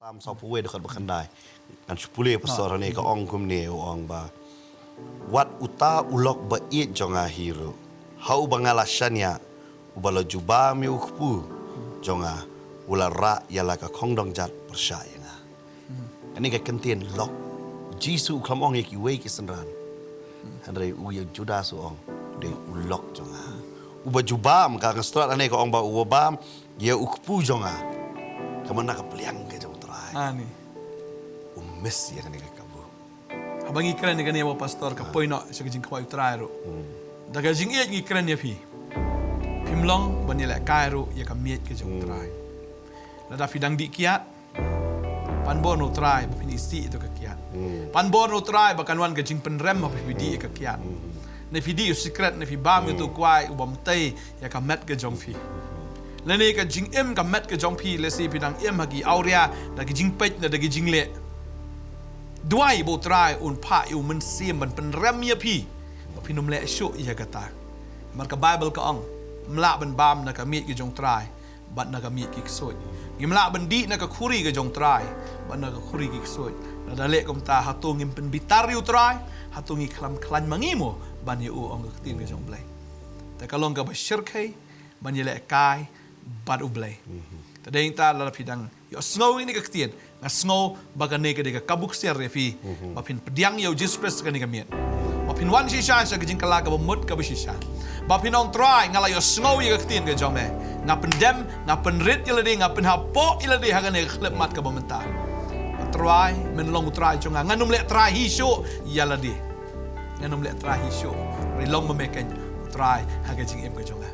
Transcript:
Tam sau puwe dekat berkendai. Dan sepuluh pasal ni ke ong kumne ong ba. Wat uta ulok ba it jonga hiru. Hau bangalasanya ubalo juba mi ukpu jonga ulara yala ka kongdong jat persyaya nga. Ani ka kentien lok. Jisu klam ong ki we ki senran. Handai uya juda su ong de ulok jonga. Uba jubam ka ngastrat ane ka ong ba ubam ya ukpu jonga. Kamana ka peliang ke jong Trai. Ani. Umes ya kan kabu. Abang ikran ni kan ya pastor ka poino sa gijing kwai Trai ro. Daga jing e ikran ya pi. Pimlong banila kairu ya ka miet ke jong Trai. Nada fidang di kiat. Panbon no Trai ba pinisi itu ka kiat. Panbon no Trai ba kanwan ka jing penrem ba pidi ka kiat. Ne pidi secret ne fi bam itu kwai ubam tei ya ka met ke jong fi. Lene ka jing em ka met ka jong pi le si pidang em hagi aurea da ki jing pet da ki jing le duai bo Trai un pa yu men sim ban pen rem ya pi ba pinum le shu ya kata mar ka bible ka ong mla ban bam na ka mi ki jong Trai bat na ka mi ki soi ngimla ban di na ka khuri ka jong Trai bat na ka khuri ki soi na da le kom ta hatung ngim pen bitar yu Trai hatung i klam klan mangimo ban yu ong ka tin ka jong blai ta kalong ka ba shirkai ban ye le kai bat ublay. Tadeng ta la pidang yo snow ini kaktian. Na snow baga ne ka de ka kabuk ser refi. Bapin pediang yo Jesus Christ ka ni kamiet. Bapin wan shisha sa gijing kala ka bamut ka shisha. Bapin on Trai ngala yo snow yo kaktian ka jome. Nga pendem, nga penrit ilade, nga penhapo ilade haga ne klep mat ka bamenta. Trai menlong Trai jonga nganum le Trai hisyo yalade. Nganum le Trai hisyo. Rilong memekan Trai haga jing em ka jonga.